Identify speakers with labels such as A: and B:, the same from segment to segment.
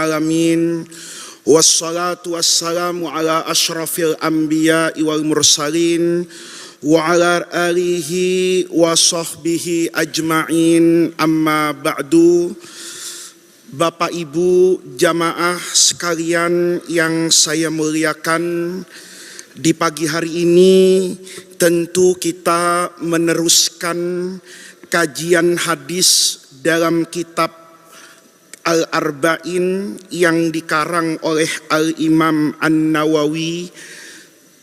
A: alamin. Wassalatu wassalamu ala asyrafil anbiya'i wal mursalin wa ala alihi wa sahbihi ajma'in, amma ba'du. Bapak Ibu jamaah sekalian yang saya muliakan, di pagi hari ini tentu kita meneruskan kajian hadis dalam kitab Al-Arba'in yang dikarang oleh Al-Imam An-Nawawi.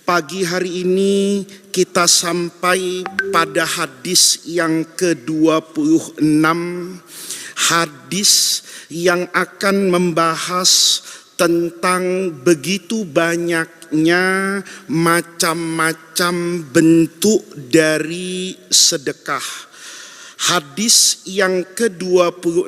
A: Pagi hari ini kita sampai pada hadis yang ke-26, hadis yang akan membahas tentang begitu banyaknya macam-macam bentuk dari sedekah. Hadis yang ke-26,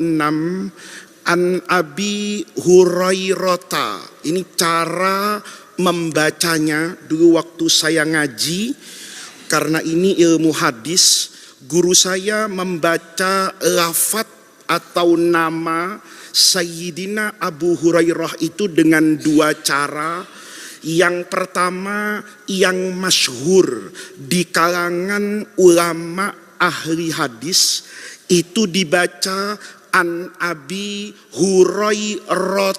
A: An Abi Hurairah. Ini cara membacanya dulu waktu saya ngaji, karena ini ilmu hadis. Guru saya membaca lafaz atau nama Sayyidina Abu Hurairah itu dengan dua cara. Yang pertama yang masyhur di kalangan ulama ahli hadis itu dibaca An Abi Hurairah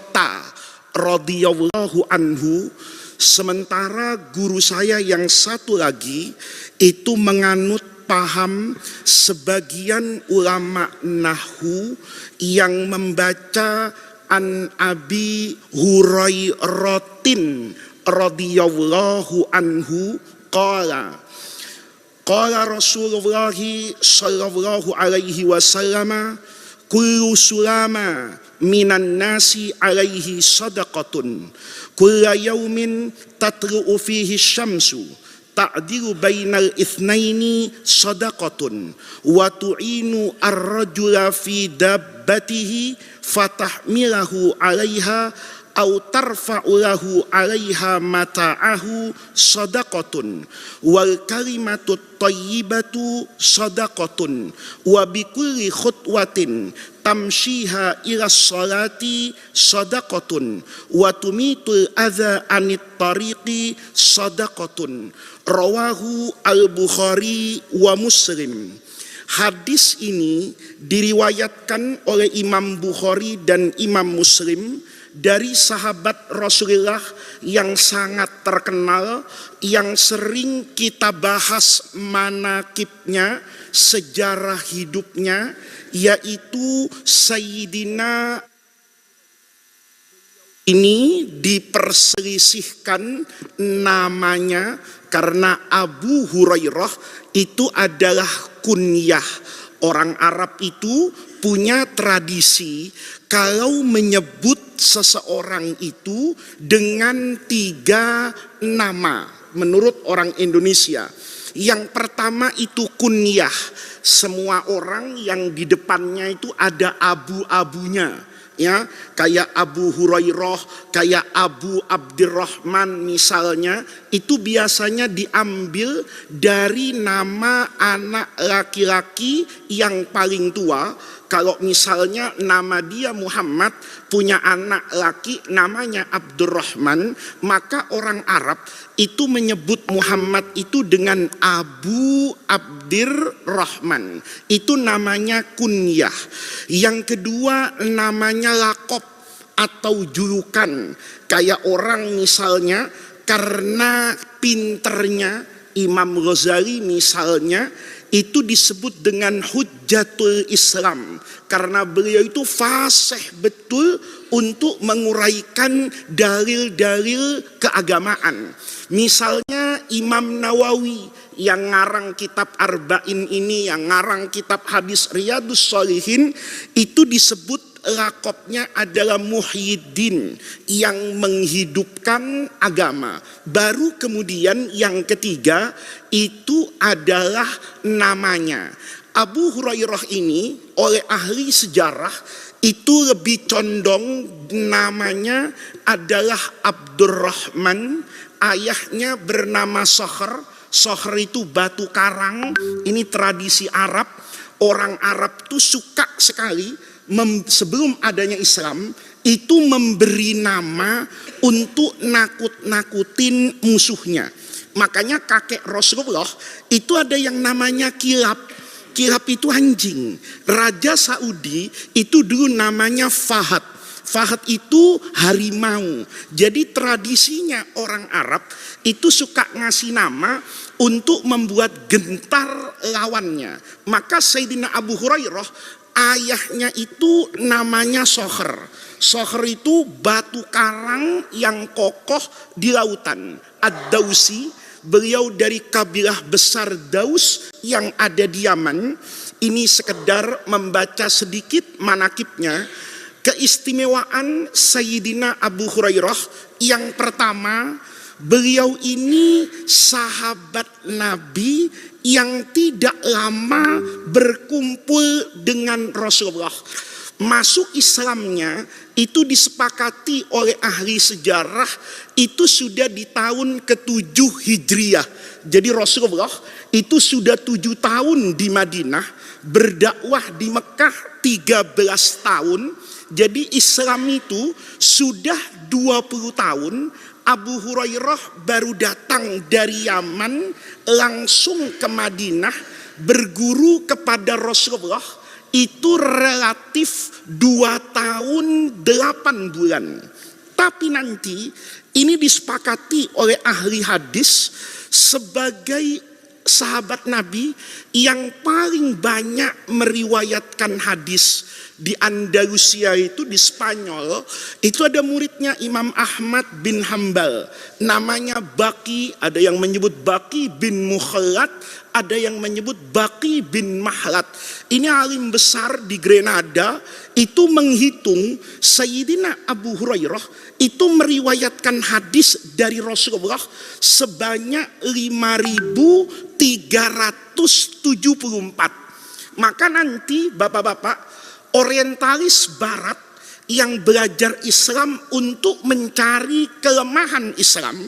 A: radhiyallahu anhu. Sementara guru saya yang satu lagi itu menganut paham sebagian ulama nahwu yang membaca An Abi Hurairatin radhiyallahu anhu qala Rasulullah sallallahu alaihi wasallam, kullu sulama minan nasi alaihi sadaqatun, kulla yaumin tatlu'u fihi syamsu, ta'dilu bainal ithnaini sadaqatun, wa tu'inu ar-rajula fi dabbatihi fatahmilahu alaiha au tarfa'u lahu 'alaiha mata'ahu sadaqatun, wal kalimatut thayyibatu sadaqatun, wa bikulli khutwatin tamshiha ila sholati sadaqatun, wa tumitul adza anit tariqi sadaqatun. Rawahu al-Bukhari wa Muslim. Hadis ini diriwayatkan oleh Imam Bukhari dan Imam Muslim dari sahabat Rasulullah yang sangat terkenal, yang sering kita bahas manaqibnya, sejarah hidupnya, yaitu Sayyidina. Ini diperselisihkan namanya karena Abu Hurairah itu adalah kunyah. Orang Arab itu punya tradisi kalau menyebut seseorang itu dengan 3 nama menurut orang Indonesia. Yang pertama itu kunyah, semua orang yang di depannya itu ada abu-abunya, ya, kayak Abu Hurairah, kayak Abu Abdurrahman misalnya, itu biasanya diambil dari nama anak laki-laki yang paling tua. Kalau misalnya nama dia Muhammad, punya anak laki namanya Abdurrahman, maka orang Arab itu menyebut Muhammad itu dengan Abu Abdurrahman. Itu namanya kunyah. Yang kedua namanya laqab atau julukan. Kayak orang misalnya karena pinternya Imam Ghazali misalnya, itu disebut dengan Hujjatul Islam karena beliau itu fasih betul untuk menguraikan dalil-dalil keagamaan. Misalnya Imam Nawawi yang ngarang kitab Arba'in ini, yang ngarang kitab hadis Riyadhus Shalihin, itu disebut laqabnya adalah Muhyiddin, yang menghidupkan agama. Baru kemudian yang ketiga itu adalah namanya. Abu Hurairah ini oleh ahli sejarah itu lebih condong namanya adalah Abdurrahman, ayahnya bernama Sakhr. Sakhr itu batu karang. Ini tradisi Arab. Orang Arab tuh suka sekali sebelum adanya Islam itu memberi nama untuk nakut-nakutin musuhnya. Makanya kakek Rasulullah itu ada yang namanya kilab. Kilab itu anjing. Raja Saudi itu dulu namanya Fahad. Fahad itu harimau. Jadi tradisinya orang Arab itu suka ngasih nama untuk membuat gentar lawannya. Maka Sayyidina Abu Hurairah ayahnya itu namanya Soher. Soher itu batu karang yang kokoh di lautan. Ad-Dausi, beliau dari kabilah besar Daus yang ada di Yaman. Ini sekedar membaca sedikit manakibnya. Keistimewaan Sayyidina Abu Hurairah yang pertama, beliau ini sahabat Nabi yang tidak lama berkumpul dengan Rasulullah. Masuk Islamnya itu disepakati oleh ahli sejarah itu sudah di tahun ke-7 Hijriah. Jadi Rasulullah itu sudah 7 tahun di Madinah, berdakwah di Mekah 13 tahun. Jadi Islam itu sudah 20 tahun. Abu Hurairah baru datang dari Yaman langsung ke Madinah berguru kepada Rasulullah. Itu relatif 2 tahun 8 bulan. Tapi nanti ini disepakati oleh ahli hadis sebagai sahabat Nabi yang paling banyak meriwayatkan hadis. Di Andalusia itu, di Spanyol, itu ada muridnya Imam Ahmad bin Hambal. Namanya Baqi, ada yang menyebut Baqi bin Mukhallat, ada yang menyebut Baqi bin Mahlat. Ini alim besar di Grenada, itu menghitung Sayyidina Abu Hurairah itu meriwayatkan hadis dari Rasulullah sebanyak 5.374. Maka nanti bapak-bapak orientalis barat yang belajar Islam untuk mencari kelemahan Islam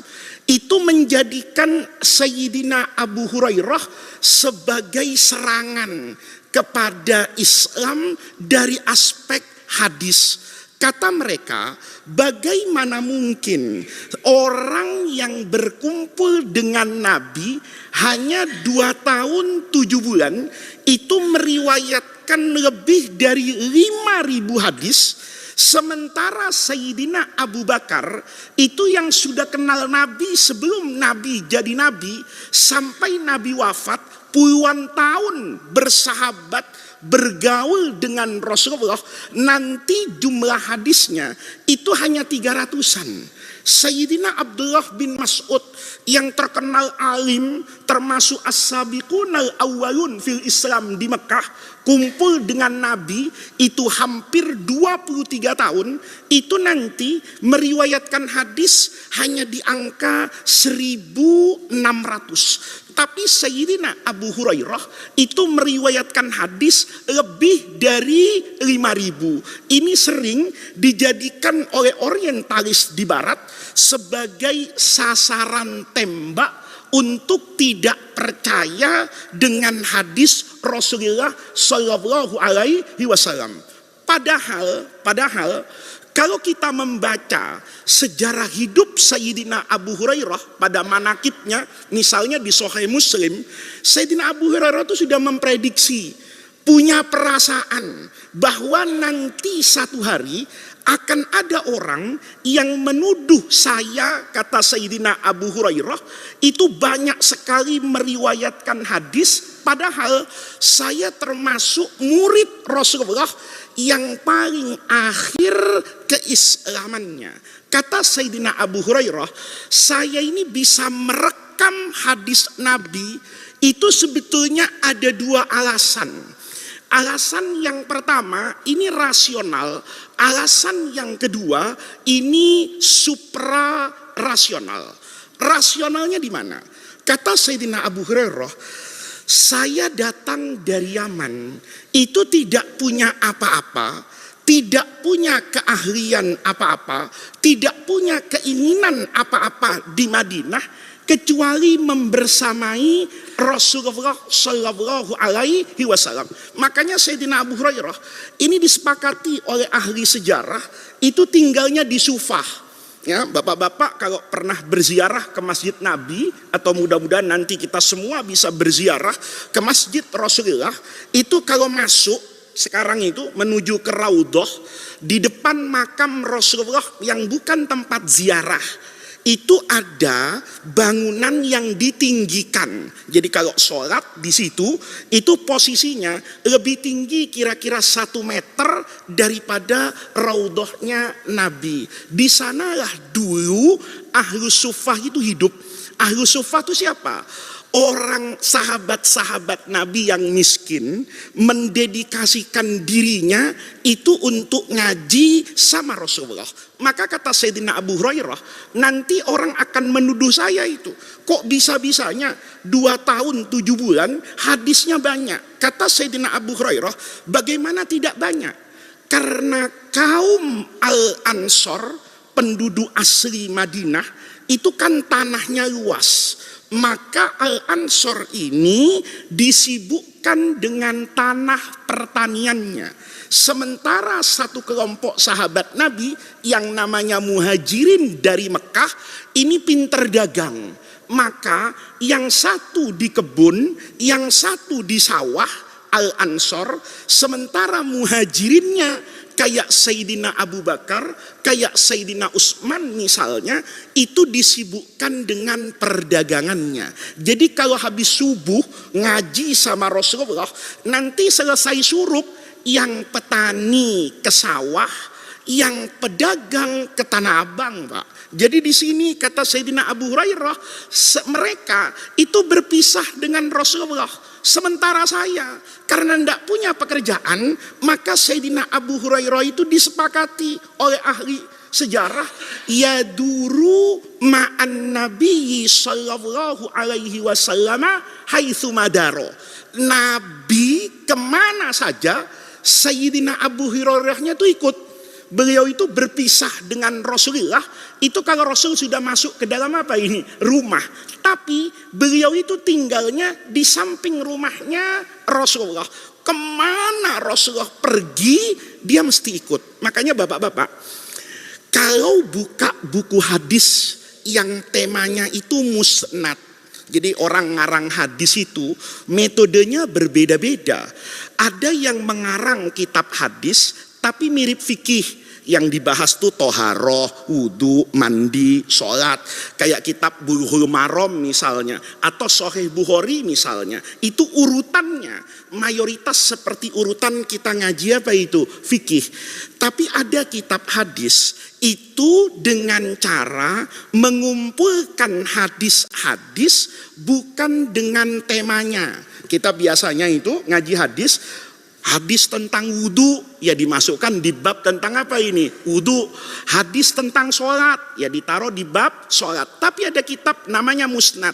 A: itu menjadikan Sayyidina Abu Hurairah sebagai serangan kepada Islam dari aspek hadis. Kata mereka, bagaimana mungkin orang yang berkumpul dengan Nabi hanya 2 tahun 7 bulan itu meriwayatkan lebih dari 5.000 hadis, sementara Sayyidina Abu Bakar itu yang sudah kenal Nabi sebelum Nabi jadi Nabi sampai Nabi wafat puluhan tahun bersahabat bergaul dengan Rasulullah, nanti jumlah hadisnya itu hanya 300-an. Sayyidina Abdullah bin Mas'ud yang terkenal alim termasuk as-sabiqun al-awwalun fil Islam di Mekah, kumpul dengan Nabi itu hampir 23 tahun, itu nanti meriwayatkan hadis hanya di angka 1.600. Tapi Sayyidina Abu Hurairah itu meriwayatkan hadis lebih dari 5.000. Ini sering dijadikan oleh orientalis di barat sebagai sasaran tembak untuk tidak percaya dengan hadis Rasulullah Shallallahu Alaihi Wasallam. Padahal kalau kita membaca sejarah hidup Sayyidina Abu Hurairah pada manakibnya, misalnya di Sahih Muslim, Sayyidina Abu Hurairah itu sudah memprediksi, punya perasaan bahwa nanti satu hari akan ada orang yang menuduh saya, kata Sayyidina Abu Hurairah, itu banyak sekali meriwayatkan hadis, padahal saya termasuk murid Rasulullah yang paling akhir keislamannya. Kata Sayyidina Abu Hurairah, saya ini bisa merekam hadis Nabi itu sebetulnya ada 2 alasan. Alasan yang pertama ini rasional, alasan yang kedua ini supra rasional. Rasionalnya di mana? Kata Sayyidina Abu Hurairah, saya datang dari Yaman itu tidak punya apa-apa, tidak punya keahlian apa-apa, tidak punya keinginan apa-apa di Madinah, kecuali membersamai Rasulullah Shallallahu Alaihi Wasallam. Makanya Sayyidina Abu Hurairah ini disepakati oleh ahli sejarah itu tinggalnya di Sufah. Ya, bapak-bapak kalau pernah berziarah ke Masjid Nabi, atau mudah-mudahan nanti kita semua bisa berziarah ke Masjid Rasulullah, itu kalau masuk sekarang itu menuju ke Raudhah, di depan makam Rasulullah yang bukan tempat ziarah, itu ada bangunan yang ditinggikan. Jadi kalau sholat di situ, itu posisinya lebih tinggi kira-kira 1 meter daripada raudhahnya Nabi. Di sanalah dulu Ahlus Suffah itu hidup. Ahlus Suffah itu siapa? Orang sahabat-sahabat Nabi yang miskin mendedikasikan dirinya itu untuk ngaji sama Rasulullah. Maka kata Sayyidina Abu Hurairah, nanti orang akan menuduh saya itu, kok bisa-bisanya 2 tahun 7 bulan hadisnya banyak. Kata Sayyidina Abu Hurairah, bagaimana tidak banyak? Karena kaum Al-Ansor, penduduk asli Madinah, itu kan tanahnya luas. Maka Al-Ansor ini disibukkan dengan tanah pertaniannya. Sementara satu kelompok sahabat Nabi yang namanya Muhajirin dari Mekah ini pinter dagang. Maka yang satu di kebun, yang satu di sawah, Al-Ansor. Sementara Muhajirinnya kayak Sayyidina Abu Bakar, kayak Sayyidina Utsman misalnya, itu disibukkan dengan perdagangannya. Jadi kalau habis subuh ngaji sama Rasulullah, nanti selesai syuruk, yang petani ke sawah, yang pedagang ke Tanah Abang, Pak. Jadi di sini kata Sayyidina Abu Hurairah, mereka itu berpisah dengan Rasulullah. Sementara saya, karena tidak punya pekerjaan, maka Sayyidina Abu Hurairah itu disepakati oleh ahli sejarah, yaduru ma'an Nabi sallallahu alaihi wasallam haitsu madaro. Nabi kemana saja Sayyidina Abu Hurairahnya itu ikut. Beliau itu berpisah dengan Rasulullah. Itu kalau Rasul sudah masuk ke dalam apa ini? Rumah. Tapi beliau itu tinggalnya di samping rumahnya Rasulullah. Kemana Rasulullah pergi, dia mesti ikut. Makanya bapak-bapak, kalau buka buku hadis yang temanya itu musnad, jadi orang ngarang hadis itu metodenya berbeda-beda. Ada yang mengarang kitab hadis tapi mirip fikih. Yang dibahas tuh toharoh, wudu, mandi, sholat. Kayak kitab Bulughul Maram misalnya, atau Sahih Bukhari misalnya. Itu urutannya mayoritas seperti urutan kita ngaji apa itu? Fikih. Tapi ada kitab hadis itu dengan cara mengumpulkan hadis-hadis bukan dengan temanya. Kita biasanya itu ngaji hadis tentang wudu, ya dimasukkan di bab tentang apa ini? Wudu. Hadis tentang sholat, ya ditaruh di bab sholat. Tapi ada kitab namanya musnad.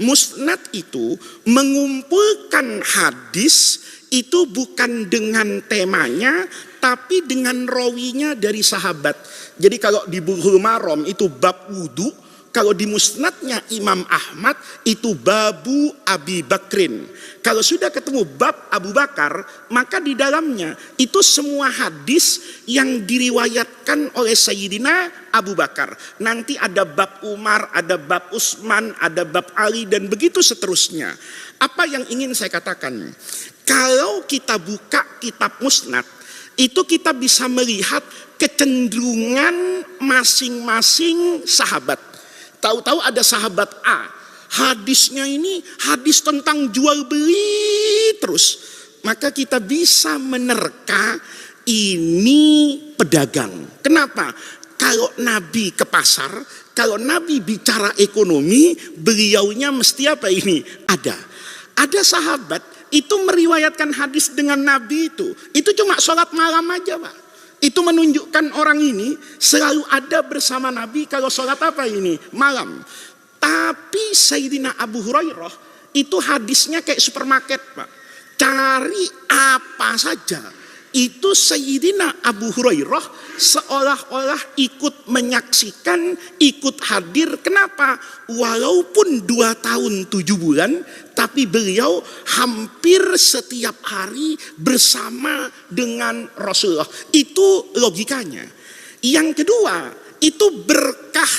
A: Musnad itu mengumpulkan hadis itu bukan dengan temanya, tapi dengan rawinya dari sahabat. Jadi kalau di Bulughul Maram itu bab wudu, kalau di musnadnya Imam Ahmad itu babu Abi Bakrin. Kalau sudah ketemu bab Abu Bakar, maka di dalamnya itu semua hadis yang diriwayatkan oleh Sayyidina Abu Bakar. Nanti ada bab Umar, ada bab Utsman, ada bab Ali, dan begitu seterusnya. Apa yang ingin saya katakan? Kalau kita buka kitab musnad, itu kita bisa melihat kecenderungan masing-masing sahabat. Tahu-tahu ada sahabat A, hadisnya ini hadis tentang jual beli terus. Maka kita bisa menerka ini pedagang. Kenapa? Kalau Nabi ke pasar, kalau Nabi bicara ekonomi, beliaunya mesti apa ini? Ada sahabat itu meriwayatkan hadis dengan Nabi itu cuma sholat malam aja, Pak. Itu menunjukkan orang ini selalu ada bersama Nabi kalau sholat apa ini? Malam. Tapi Sayyidina Abu Hurairah itu hadisnya kayak supermarket, Pak. Cari apa saja itu Sayyidina Abu Hurairah seolah-olah ikut menyaksikan, ikut hadir. Kenapa? Walaupun 2 tahun 7 bulan, tapi beliau hampir setiap hari bersama dengan Rasulullah. Itu logikanya. Yang kedua, itu berkah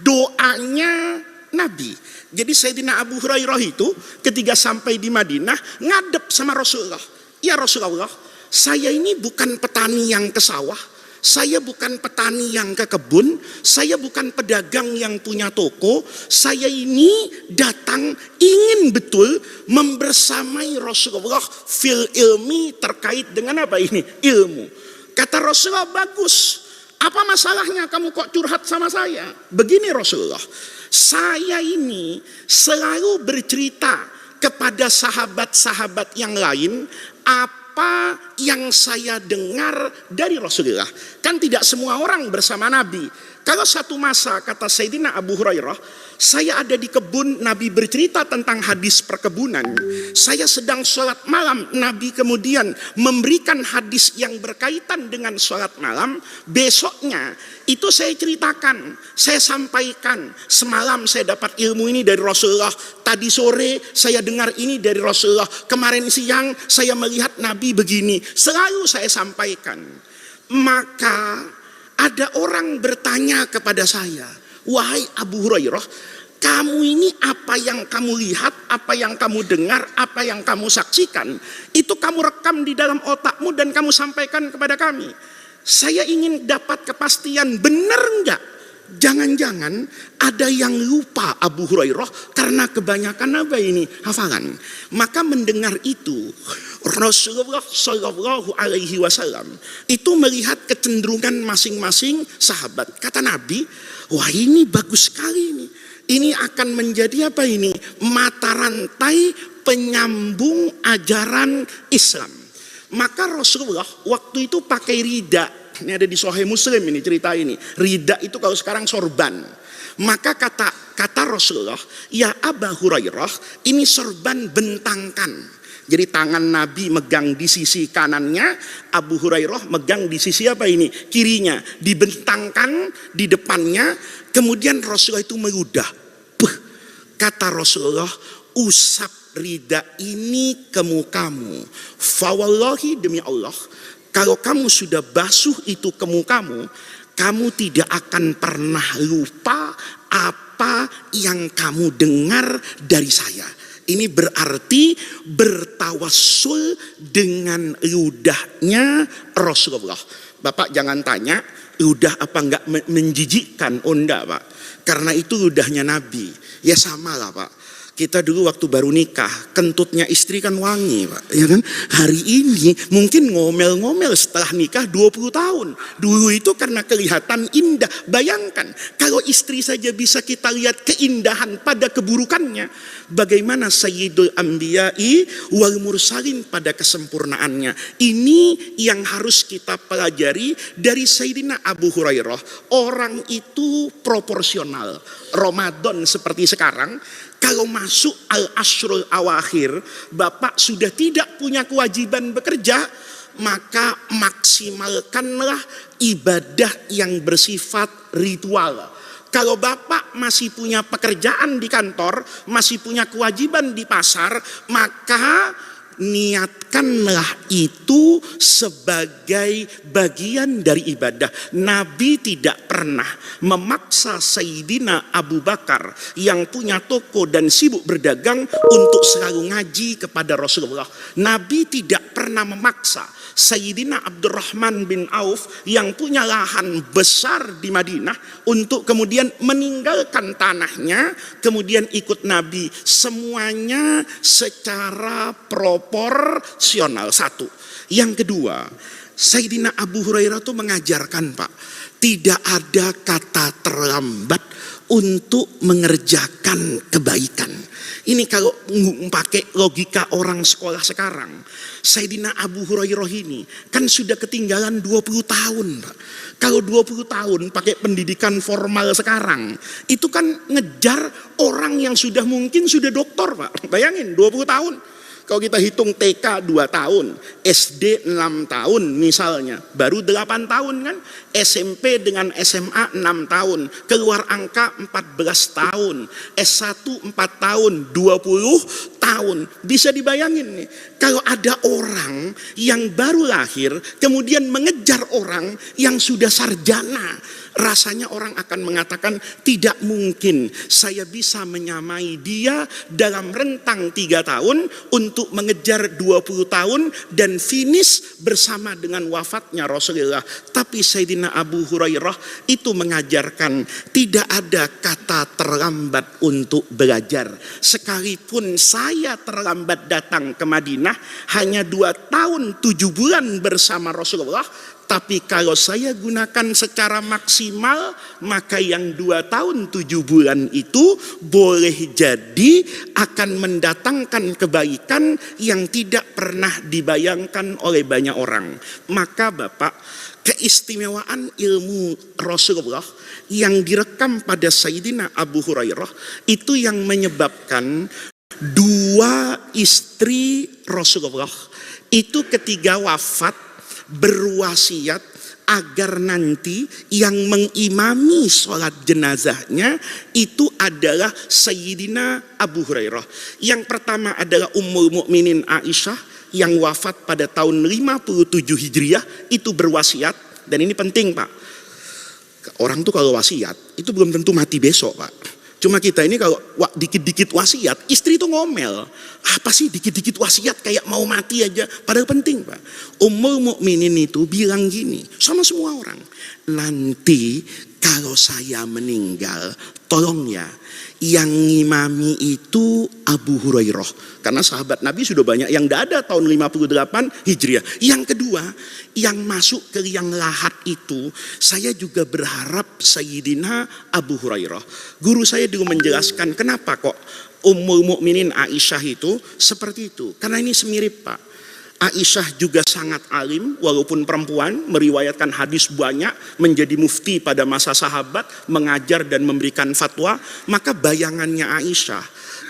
A: doanya Nabi. Jadi Sayyidina Abu Hurairah itu ketika sampai di Madinah ngadep sama Rasulullah. Ya Rasulullah, saya ini bukan petani yang ke sawah, saya bukan petani yang ke kebun, saya bukan pedagang yang punya toko, saya ini datang ingin betul membersamai Rasulullah fil ilmi, terkait dengan apa ini? Ilmu. Kata Rasulullah, bagus. Apa masalahnya kamu kok curhat sama saya? Begini Rasulullah, saya ini selalu bercerita kepada sahabat-sahabat yang lain apa yang saya dengar dari Rasulullah. Kan tidak semua orang bersama Nabi. Kalau satu masa, kata Sayyidina Abu Hurairah, saya ada di kebun, Nabi bercerita tentang hadis perkebunan. Saya sedang sholat malam, Nabi kemudian memberikan hadis yang berkaitan dengan sholat malam. Besoknya itu saya ceritakan, saya sampaikan, semalam saya dapat ilmu ini dari Rasulullah, tadi sore saya dengar ini dari Rasulullah, kemarin siang saya melihat Nabi begini. Selalu saya sampaikan. Maka ada orang bertanya kepada saya, wahai Abu Hurairah, kamu ini apa yang kamu lihat, apa yang kamu dengar, apa yang kamu saksikan, itu kamu rekam di dalam otakmu dan kamu sampaikan kepada kami. Saya ingin dapat kepastian, benar enggak? Jangan-jangan ada yang lupa Abu Hurairah karena kebanyakan apa ini? Hafalan. Maka mendengar itu, Rasulullah Shallallahu Alaihi Wasallam itu melihat kecenderungan masing-masing sahabat. Kata Nabi, wah ini bagus sekali ini. Ini akan menjadi apa ini? Mata rantai penyambung ajaran Islam. Maka Rasulullah waktu itu pakai rida. Ini ada di Sahih Muslim ini cerita ini. Rida itu kalau sekarang sorban. Maka kata Rasulullah, ya Abu Hurairah, ini sorban bentangkan. Jadi tangan Nabi megang di sisi kanannya, Abu Hurairah megang di sisi apa ini? Kirinya. Dibentangkan di depannya, kemudian Rasulullah itu meludah. Kata Rasulullah, usap rida ini ke mukamu. Fawallahi, demi Allah, kalau kamu sudah basuh itu ke mukamu, kamu tidak akan pernah lupa apa yang kamu dengar dari saya. Ini berarti bertawassul dengan ludahnya Rasulullah. Bapak jangan tanya, ludah apa enggak menjijikkan? Oh enggak Pak, karena itu ludahnya Nabi. Ya sama lah Pak. Kita dulu waktu baru nikah, kentutnya istri kan wangi Pak, ya kan? Hari ini mungkin ngomel-ngomel setelah nikah 20 tahun. Dulu itu karena kelihatan indah. Bayangkan, kalau istri saja bisa kita lihat keindahan pada keburukannya, bagaimana Sayyidul Anbiya'i wal Mursalin pada kesempurnaannya. Ini yang harus kita pelajari dari Sayyidina Abu Hurairah. Orang itu proporsional. Ramadan seperti sekarang, kalau masuk al-ashrul awakhir, Bapak sudah tidak punya kewajiban bekerja, maka maksimalkanlah ibadah yang bersifat ritual. Kalau Bapak masih punya pekerjaan di kantor, masih punya kewajiban di pasar, maka niatkanlah itu sebagai bagian dari ibadah. Nabi tidak pernah memaksa Sayyidina Abu Bakar yang punya toko dan sibuk berdagang untuk selalu ngaji kepada Rasulullah. Nabi tidak pernah memaksa Sayyidina Abdurrahman bin Auf yang punya lahan besar di Madinah untuk kemudian meninggalkan tanahnya, kemudian ikut Nabi. Semuanya secara proporsional. Satu. Yang kedua, Sayyidina Abu Hurairah itu mengajarkan Pak, tidak ada kata terlambat untuk mengerjakan kebaikan. Ini kalau pakai logika orang sekolah sekarang, Sayyidina Abu Hurairah ini kan sudah ketinggalan 20 tahun Pak. Kalau 20 tahun pakai pendidikan formal sekarang, itu kan ngejar orang yang sudah mungkin sudah doktor Pak. Bayangin 20 tahun. Kalau kita hitung TK 2 tahun, SD 6 tahun misalnya, baru 8 tahun kan, SMP dengan SMA 6 tahun, keluar angka 14 tahun, S1 4 tahun, 20 tahun. Bisa dibayangin nih, kalau ada orang yang baru lahir, kemudian mengejar orang yang sudah sarjana, rasanya orang akan mengatakan tidak mungkin saya bisa menyamai dia dalam rentang 3 tahun untuk mengejar 20 tahun dan finish bersama dengan wafatnya Rasulullah. Tapi Sayyidina Abu Hurairah itu mengajarkan tidak ada kata terlambat untuk belajar. Sekalipun saya terlambat datang ke Madinah hanya 2 tahun 7 bulan bersama Rasulullah, tapi kalau saya gunakan secara maksimal, maka yang 2 tahun 7 bulan itu boleh jadi akan mendatangkan kebaikan yang tidak pernah dibayangkan oleh banyak orang. Maka Bapak, keistimewaan ilmu Rasulullah yang direkam pada Sayyidina Abu Hurairah itu yang menyebabkan 2 istri Rasulullah itu ketika wafat berwasiat agar nanti yang mengimami sholat jenazahnya itu adalah Sayyidina Abu Hurairah. Yang pertama adalah Ummul Mukminin Aisyah yang wafat pada tahun 57 Hijriah, itu berwasiat. Dan ini penting Pak, orang tuh kalau wasiat itu belum tentu mati besok Pak. Cuma kita ini kalau dikit-dikit wasiat, istri itu ngomel. Apa sih dikit-dikit wasiat kayak mau mati aja. Padahal penting Pak. Ummul Mukminin itu bilang gini sama semua orang. Nanti kalau saya meninggal, tolong ya, yang ngimami itu Abu Hurairah. Karena sahabat Nabi sudah banyak yang tidak ada tahun 58 Hijriah. Yang kedua, yang masuk ke liang lahat itu, saya juga berharap Sayyidina Abu Hurairah. Guru saya dulu menjelaskan kenapa kok Ummul Mukminin Aisyah itu seperti itu. Karena ini semirip Pak. Aisyah juga sangat alim, walaupun perempuan, meriwayatkan hadis banyak, menjadi mufti pada masa sahabat, mengajar dan memberikan fatwa. Maka bayangannya Aisyah,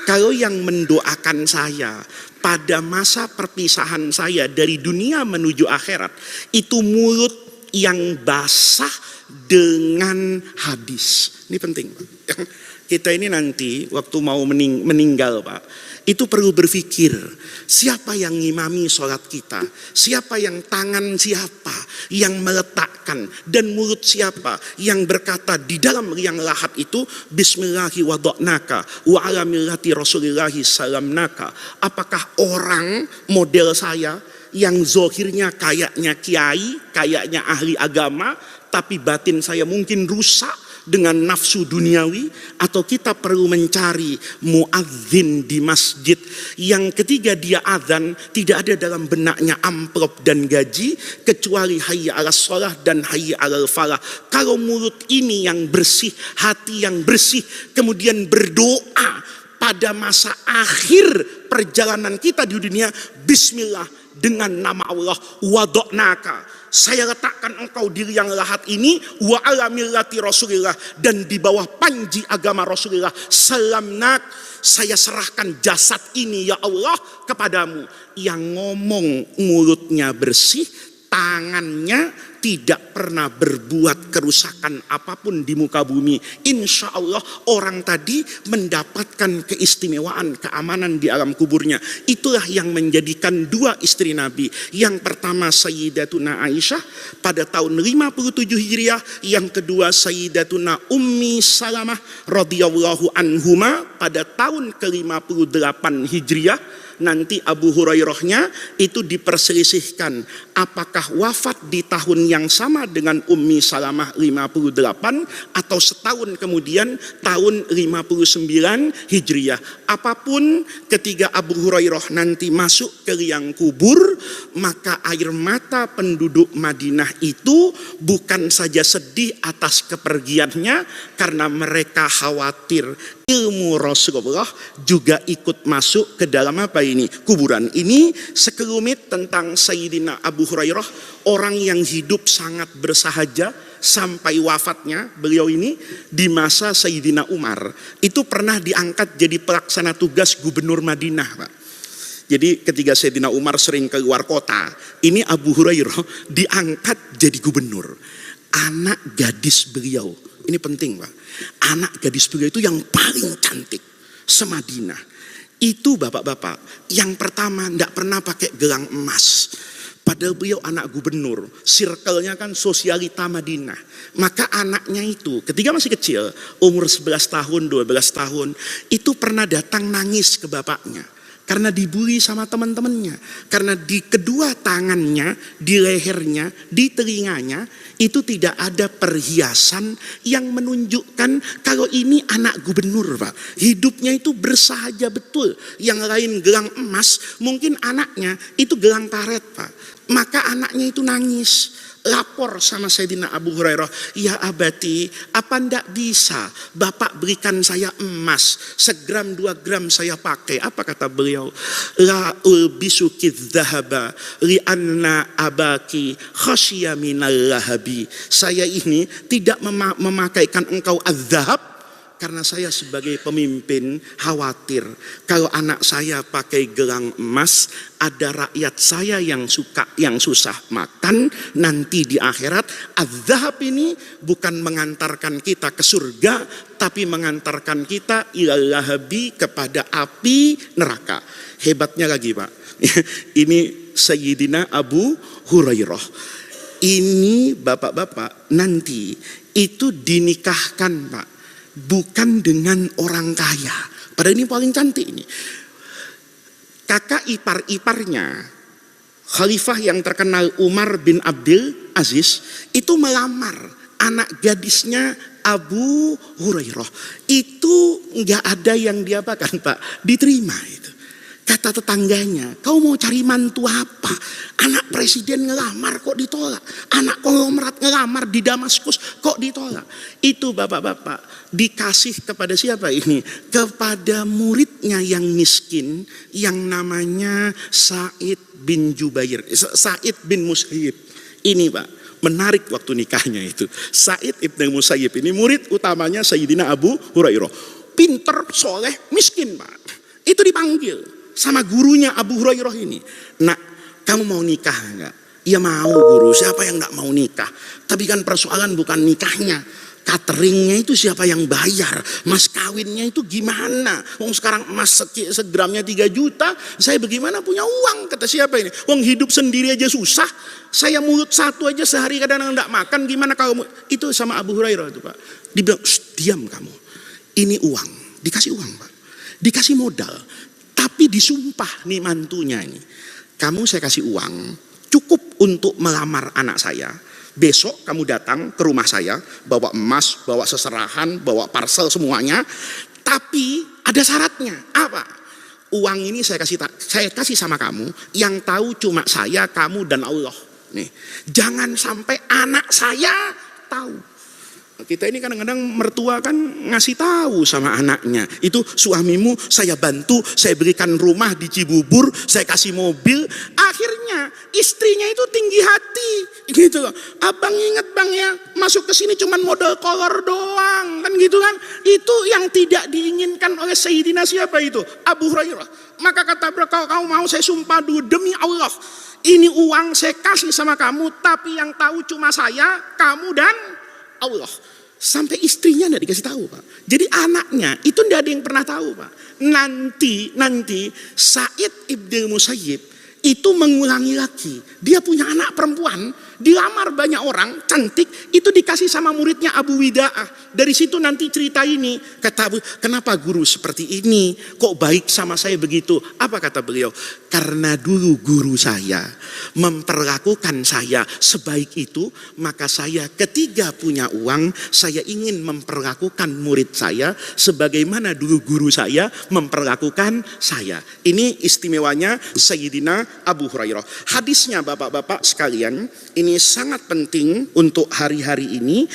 A: kalau yang mendoakan saya pada masa perpisahan saya dari dunia menuju akhirat, itu mulut yang basah dengan hadis. Ini penting Pak. Kita ini nanti waktu mau meninggal Pak, itu perlu berpikir siapa yang ngimami sholat kita, siapa yang tangan siapa yang meletakkan, dan mulut siapa yang berkata di dalam liang lahat itu Bismillahi wada'naka wa ala millati rasulillahi salamnaka. Apakah orang model saya yang zohirnya kayaknya kiai, kayaknya ahli agama, tapi batin saya mungkin rusak dengan nafsu duniawi, atau kita perlu mencari muadzin di masjid yang ketika dia azan tidak ada dalam benaknya amplop dan gaji kecuali hayya 'alas shalah dan hayya 'alal falah. Kalau mulut ini yang bersih, hati yang bersih, kemudian berdoa pada masa akhir perjalanan kita di dunia, bismillah, dengan nama Allah, wada'naka, saya letakkan engkau di liang lahat ini, wa ala millati Rasulillah, dan di bawah panji agama Rasulillah, salamnak, saya serahkan jasad ini ya Allah kepadamu. Yang ngomong mulutnya bersih, tangannya tidak pernah berbuat kerusakan apapun di muka bumi. Insya Allah orang tadi mendapatkan keistimewaan, keamanan di alam kuburnya. Itulah yang menjadikan 2 istri Nabi. Yang pertama Sayyidatuna Aisyah pada tahun 57 Hijriah. Yang kedua Sayyidatuna Ummi Salamah radhiyallahu anhuma pada tahun ke-58 Hijriah. Nanti Abu Hurairahnya itu diperselisihkan apakah wafat di tahun yang sama dengan Ummi Salamah 58 atau setahun kemudian tahun 59 Hijriah. Apapun, ketika Abu Hurairah nanti masuk ke liang kubur, maka air mata penduduk Madinah itu bukan saja sedih atas kepergiannya, karena mereka khawatir ilmu Rasulullah juga ikut masuk ke dalam apa ini? Kuburan. Ini sekelumit tentang Sayyidina Abu Hurairah, orang yang hidup sangat bersahaja sampai wafatnya. Beliau ini di masa Sayyidina Umar itu pernah diangkat jadi pelaksana tugas gubernur Madinah Pak. Jadi ketika Sayyidina Umar sering keluar kota, ini Abu Hurairah diangkat jadi gubernur. Anak gadis beliau, ini penting Pak, anak gadis beliau itu yang paling cantik se-Madinah. Itu bapak-bapak yang pertama tidak pernah pakai gelang emas. Padahal beliau anak gubernur, circle-nya kan sosialita Madinah. Maka anaknya itu ketika masih kecil, umur 11 tahun, 12 tahun, itu pernah datang nangis ke bapaknya. Karena dibully sama teman-temannya. Karena di kedua tangannya, di lehernya, di telinganya, itu tidak ada perhiasan yang menunjukkan kalau ini anak gubernur Pak. Hidupnya itu bersahaja betul. Yang lain gelang emas, mungkin anaknya itu gelang karet Pak. Maka anaknya itu nangis. Lapor sama Sayyidina Abu Hurairah, ya abati, apa ndak bisa bapak berikan saya emas 1 gram 2 gram saya pakai? Apa kata beliau? La ulbisuki dzahaba li anna abaki khasya minal lahabi. Saya ini tidak memakaikan engkau adzhab karena saya sebagai pemimpin khawatir kalau anak saya pakai gelang emas, ada rakyat saya yang susah makan nanti di akhirat. Adzhab ini bukan mengantarkan kita ke surga, tapi mengantarkan kita ilal lahabi, kepada api neraka. Hebatnya lagi Pak, ini Sayyidina Abu Hurairah. Ini bapak-bapak nanti itu dinikahkan Pak, bukan dengan orang kaya. Padahal ini paling cantik ini. Kakak ipar-iparnya khalifah yang terkenal Umar bin Abdul Aziz itu melamar anak gadisnya Abu Hurairah. Itu nggak ada yang diapakan Pak, diterima itu. Kata tetangganya, kau mau cari mantu apa? Anak presiden ngelamar kok ditolak. Anak konglomerat ngelamar di Damaskus kok ditolak. Itu bapak-bapak dikasih kepada siapa ini? Kepada muridnya yang miskin, yang namanya Sa'id bin Jubair, Sa'id bin Musayyib. Ini Pak, menarik waktu nikahnya itu. Sa'id ibn Musayyib ini murid utamanya Sayyidina Abu Hurairah. Pinter, soleh, miskin Pak. Itu dipanggil sama gurunya Abu Hurairah ini. Nak, kamu mau nikah enggak? Ya mau guru, siapa yang enggak mau nikah? Tapi kan persoalan bukan nikahnya. Cateringnya itu siapa yang bayar? Mas kawinnya itu gimana? Wong sekarang emas segramnya 3 juta, saya bagaimana punya uang? Kata siapa ini? Wong hidup sendiri aja susah. Saya mulut satu aja sehari kadang enggak makan, gimana kalau itu sama Abu Hurairah itu Pak. Dibilang, diam kamu. Ini uang, dikasih uang Pak. Dikasih modal. Tapi disumpah nih mantunya ini, kamu saya kasih uang cukup untuk melamar anak saya. Besok kamu datang ke rumah saya, bawa emas, bawa seserahan, bawa parcel semuanya. Tapi ada syaratnya. Apa? Uang ini saya kasih sama kamu. Yang tahu cuma saya, kamu dan Allah. Nih, jangan sampai anak saya tahu. Kita ini kadang-kadang mertua kan ngasih tahu sama anaknya, itu suamimu saya bantu, saya berikan rumah di Cibubur, saya kasih mobil. Akhirnya istrinya itu tinggi hati gitu loh. Abang inget bang ya, masuk ke sini cuman modal kolor doang kan gitu kan. Itu yang tidak diinginkan oleh Sayyidina siapa itu? Abu Hurairah. Maka kata beliau, kalau kamu mau saya sumpah dulu demi Allah, ini uang saya kasih sama kamu, tapi yang tahu cuma saya, kamu dan Allah. Sampai istrinya tidak dikasih tahu Pak. Jadi anaknya itu tidak ada yang pernah tahu Pak. Nanti Sa'id ibn Musayyib itu mengulangi lagi. Dia punya anak perempuan, dilamar banyak orang, cantik, itu dikasih sama muridnya Abu Wida'ah. Dari situ nanti cerita ini, kata Abu, kenapa guru seperti ini, kok baik sama saya begitu? Apa kata beliau? Karena dulu guru saya memperlakukan saya sebaik itu, maka saya ketika punya uang, saya ingin memperlakukan murid saya sebagaimana dulu guru saya memperlakukan saya. Ini istimewanya Sayyidina Abu Hurairah. Hadisnya bapak-bapak sekalian, ini sangat penting untuk hari-hari ini.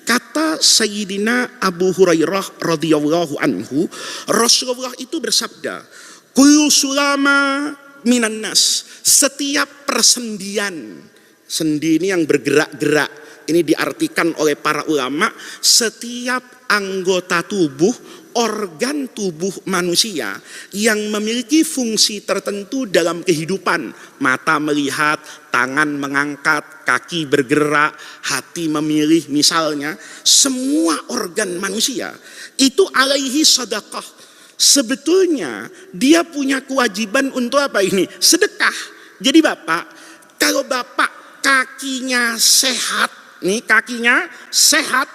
A: Kata Sayyidina Abu Hurairah radhiyallahu anhu, Rasulullah itu bersabda, kullu sulama minan nas, setiap persendian, sendi ini yang bergerak-gerak, Ini diartikan oleh para ulama, setiap anggota tubuh, organ tubuh manusia yang memiliki fungsi tertentu dalam kehidupan. Mata melihat, tangan mengangkat, kaki bergerak, hati memilih misalnya. Semua organ manusia itu alaihi sedekah. Sebetulnya dia punya kewajiban untuk apa ini? Sedekah. Jadi Bapak, kalau Bapak kakinya sehat, nih kakinya sehat,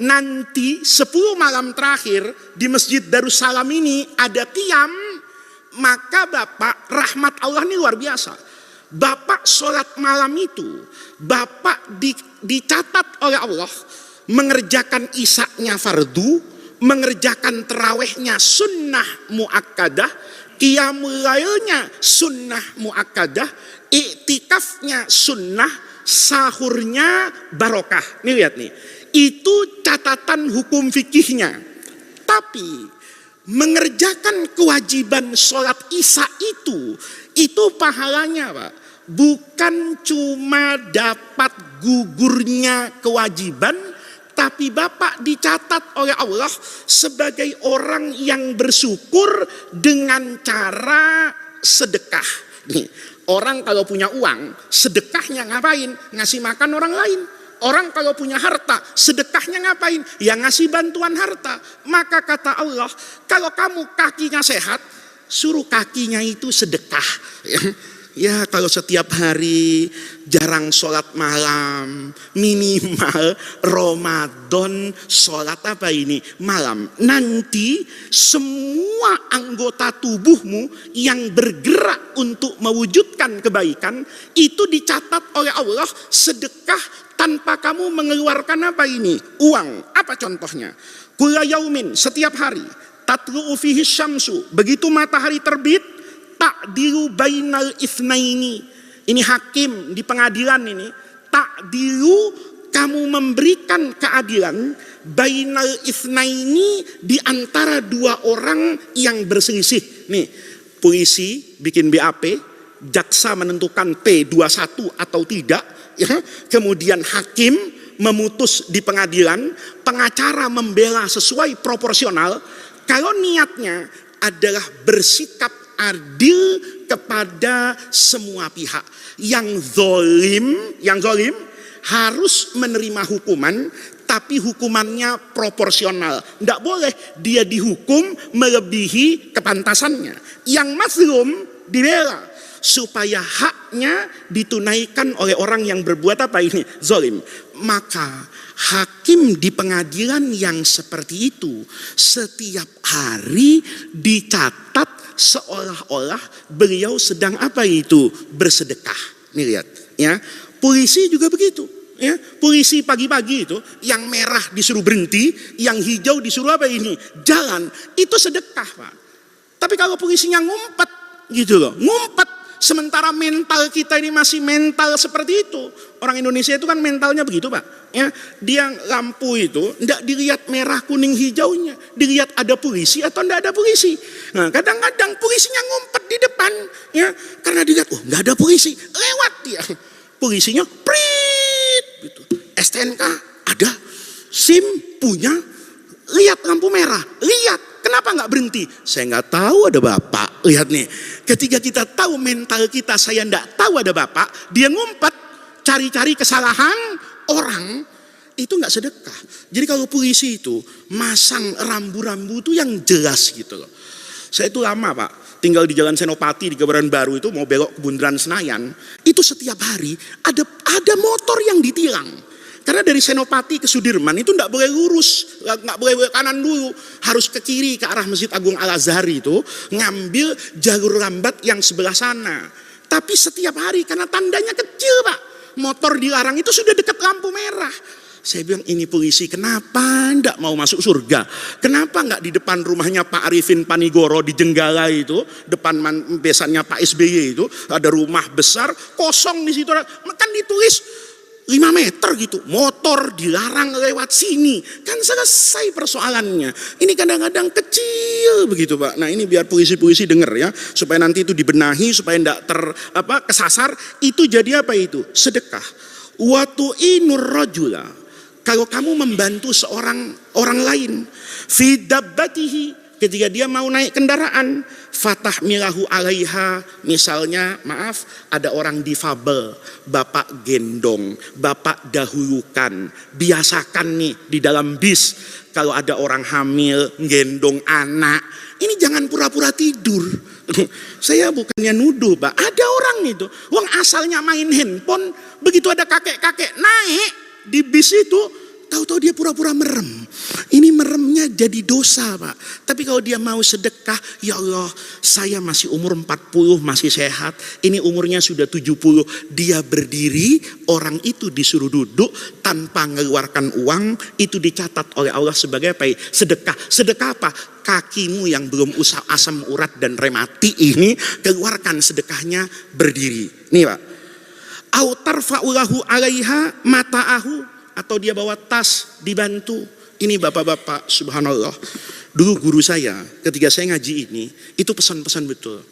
A: nanti 10 malam terakhir di Masjid Darussalam ini ada qiyam, maka Bapak, rahmat Allah ini luar biasa. Bapak sholat malam itu, Bapak dicatat oleh Allah mengerjakan isaknya fardu, mengerjakan terawihnya sunnah muakkadah, qiyamul lailnya sunnah muakkadah, iktikafnya sunnah, sahurnya barokah. Nih lihat nih, itu catatan hukum fikihnya. Tapi mengerjakan kewajiban sholat isya itu pahalanya Pak, bukan cuma dapat gugurnya kewajiban, tapi Bapak dicatat oleh Allah sebagai orang yang bersyukur dengan cara sedekah. Nih, orang kalau punya uang, sedekahnya ngapain? Ngasih makan orang lain. Orang kalau punya harta, sedekahnya ngapain? Ya ngasih bantuan harta. Maka kata Allah, kalau kamu kakinya sehat, suruh kakinya itu sedekah. Ya kalau setiap hari jarang sholat malam, minimal Ramadan sholat apa ini? Malam. Nanti semua anggota tubuhmu yang bergerak untuk mewujudkan kebaikan itu dicatat oleh Allah sedekah tanpa kamu mengeluarkan apa ini? Uang. Apa contohnya? Kulla yaumin, setiap hari. Tatlu'u fihi syamsu, begitu matahari terbit, ta'dilu bainal itsnaini. Ini hakim di pengadilan ini. Ta'dilu, kamu memberikan keadilan bainal itsnaini, di antara dua orang yang berselisih. Nih, polisi bikin BAP, jaksa menentukan P21 atau tidak, ya. Kemudian hakim memutus di pengadilan, pengacara membela sesuai proporsional. Kalau niatnya adalah bersikap adil kepada semua pihak. Yang zolim harus menerima hukuman, tapi hukumannya proporsional. Tidak boleh dia dihukum melebihi kepantasannya. Yang mazlum dibela supaya haknya ditunaikan oleh orang yang berbuat apa ini? Zolim. Maka hakim di pengadilan yang seperti itu setiap hari dicatat seolah-olah beliau sedang apa itu? Bersedekah. Nih lihat ya. Polisi juga begitu ya. Polisi pagi-pagi itu yang merah disuruh berhenti, yang hijau disuruh apa ini? Jalan. Itu sedekah Pak. Tapi kalau polisinya ngumpet gitu loh, ngumpet, sementara mental kita ini masih mental seperti itu. Orang Indonesia itu kan mentalnya begitu Pak ya. Dia lampu itu tidak dilihat merah kuning hijaunya, dilihat ada polisi atau tidak ada polisi. Nah kadang-kadang polisinya ngumpet di depan ya, karena dilihat oh nggak ada polisi, lewat dia. Polisinya prit gitu. STNK ada, SIM punya, lihat lampu merah, lihat. Kenapa nggak berhenti? Saya nggak tahu ada bapak. Lihat nih, ketika kita tahu mental kita, saya nggak tahu ada bapak, dia ngumpet cari-cari kesalahan orang, itu nggak sedekah. Jadi kalau polisi itu masang rambu-rambu itu yang jelas gitu loh. Saya itu lama Pak, tinggal di Jalan Senopati di Kebayoran Baru itu, mau belok ke Bundaran Senayan, itu setiap hari ada motor yang ditilang. Karena dari Senopati ke Sudirman itu enggak boleh lurus, enggak boleh kanan dulu, harus ke kiri ke arah Masjid Agung Al-Azhar itu, ngambil jalur lambat yang sebelah sana. Tapi setiap hari karena tandanya kecil Pak, motor dilarang itu sudah dekat lampu merah. Saya bilang ini polisi kenapa enggak mau masuk surga? Kenapa enggak di depan rumahnya Pak Arifin Panigoro di Jenggala itu, depan besannya Pak SBY itu, ada rumah besar kosong di situ, kan ditulis 5 meter gitu, motor dilarang lewat sini, kan selesai persoalannya. Ini kadang-kadang kecil begitu Pak. Nah ini biar polisi-polisi dengar ya, supaya nanti itu dibenahi, supaya tidak kesasar. Itu jadi apa itu? Sedekah. Wa tu'inur rajula, kalau kamu membantu orang lain, fi dabbatihi, ketika dia mau naik kendaraan, fatahmilahu alaiha, misalnya maaf ada orang difabel, bapak gendong, bapak dahulukan. Biasakan nih di dalam bis kalau ada orang hamil gendong anak, ini jangan pura-pura tidur. Saya bukannya nuduh, Pak. Ada orang itu, wong asalnya main handphone, begitu ada kakek-kakek naik di bis itu, tahu-tahu dia pura-pura merem. Ini meremnya jadi dosa, Pak. Tapi kalau dia mau sedekah, ya Allah, saya masih umur 40, masih sehat. Ini umurnya sudah 70. Dia berdiri, orang itu disuruh duduk tanpa mengeluarkan uang, itu dicatat oleh Allah sebagai apa? Sedekah. Sedekah apa? Kakimu yang belum usah asam urat dan remati ini, keluarkan sedekahnya berdiri. Nih, Pak. Au tarfa'ulahu alaiha mata'ahu, atau dia bawa tas dibantu. Ini bapak-bapak, subhanallah. Dulu guru saya ketika saya ngaji ini, itu pesan-pesan betul.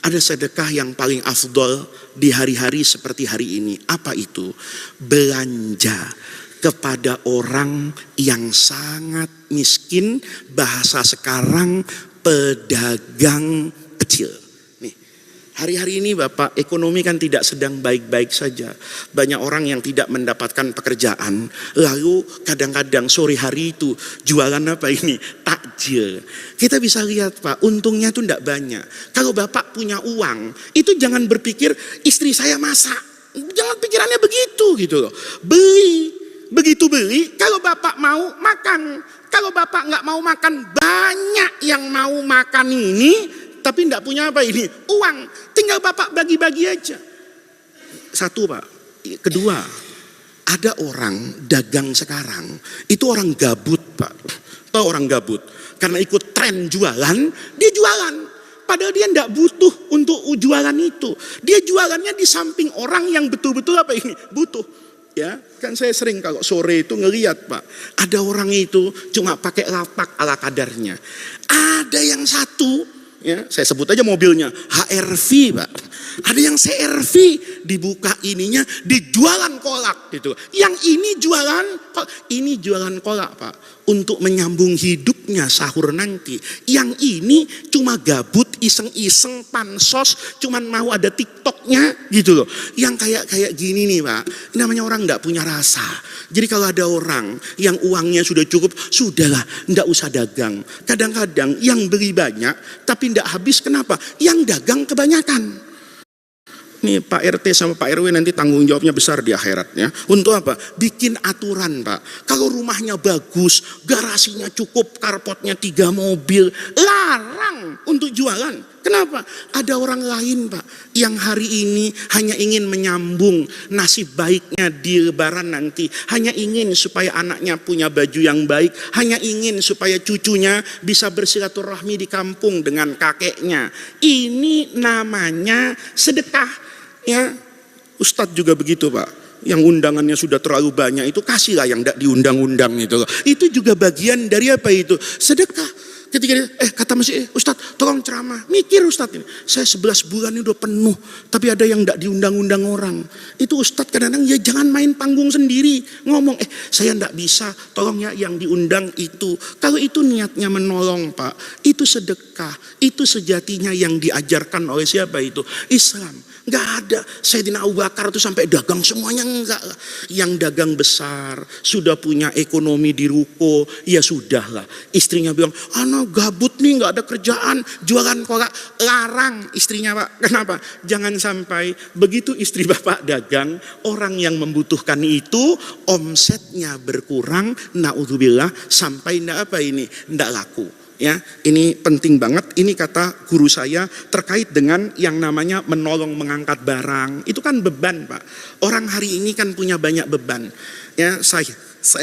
A: Ada sedekah yang paling afdol di hari-hari seperti hari ini. Apa itu? Belanja kepada orang yang sangat miskin, bahasa sekarang pedagang kecil. Hari-hari ini Bapak, ekonomi kan tidak sedang baik-baik saja. Banyak orang yang tidak mendapatkan pekerjaan. Lalu kadang-kadang sore hari itu jualan apa ini? Takjil. Kita bisa lihat Pak, untungnya itu tidak banyak. Kalau Bapak punya uang, itu jangan berpikir istri saya masak. Jangan pikirannya begitu gitu loh. Beli. Begitu beli, kalau Bapak mau makan. Kalau Bapak nggak mau makan, banyak yang mau makan ini, tapi tidak punya apa ini? Uang. Tinggal Bapak bagi-bagi aja. Satu Pak. Kedua, ada orang dagang sekarang. Itu orang gabut Pak. Tahu orang gabut? Karena ikut tren jualan, dia jualan. Padahal dia tidak butuh untuk jualan itu. Dia jualannya di samping orang yang betul-betul apa ini? Butuh. Ya, kan saya sering kalau sore itu ngelihat Pak, ada orang itu cuma pakai lapak ala kadarnya. Ada yang satu, ya, saya sebut aja mobilnya HR-V Pak. Ada yang CR-V, dibuka ininya, dijualan kolak gitu. Yang ini jualan kolak Pak, untuk menyambung hidupnya sahur nanti. Yang ini cuma gabut, iseng-iseng, pansos, cuman mau ada TikToknya gitu loh. Yang kayak gini nih Pak, ini namanya orang nggak punya rasa. Jadi kalau ada orang yang uangnya sudah cukup, sudahlah, nggak usah dagang. Kadang-kadang yang beli banyak, tapi nggak habis. Kenapa? Yang dagang kebanyakan. Nih Pak RT sama Pak RW nanti tanggung jawabnya besar di akhiratnya. Untuk apa? Bikin aturan Pak. Kalau rumahnya bagus, garasinya cukup, carportnya 3 mobil, larang untuk jualan. Kenapa? Ada orang lain Pak, yang hari ini hanya ingin menyambung nasib baiknya di lebaran nanti. Hanya ingin supaya anaknya punya baju yang baik. Hanya ingin supaya cucunya bisa bersilaturahmi di kampung dengan kakeknya. Ini namanya sedekah. Ya, Ustadz juga begitu Pak. Yang undangannya sudah terlalu banyak itu kasihlah yang tidak diundang-undang itu. Itu juga bagian dari apa itu? Sedekah. Ketika dia, kata masih, Ustadz tolong ceramah. Mikir Ustadz ini, saya 11 bulan ini udah penuh, tapi ada yang tidak diundang-undang orang. Itu Ustadz kadang-kadang ya jangan main panggung sendiri. Ngomong, saya tidak bisa, tolong ya yang diundang itu. Kalau itu niatnya menolong Pak, itu sedekah. Itu sejatinya yang diajarkan oleh siapa itu? Islam. Enggak ada. Sayyidina Abu Bakar itu sampai dagang semuanya, enggak. Yang dagang besar, sudah punya ekonomi di ruko, ya sudahlah. Istrinya bilang, anak gabut nih, enggak ada kerjaan, jualan kolak. Larang istrinya Pak. Kenapa? Jangan sampai begitu istri Bapak dagang, orang yang membutuhkan itu omsetnya berkurang, naudzubillah, sampai enggak apa ini, enggak laku. Ya, ini penting banget. Ini kata guru saya terkait dengan yang namanya menolong mengangkat barang. Itu kan beban Pak. Orang hari ini kan punya banyak beban. Ya, saya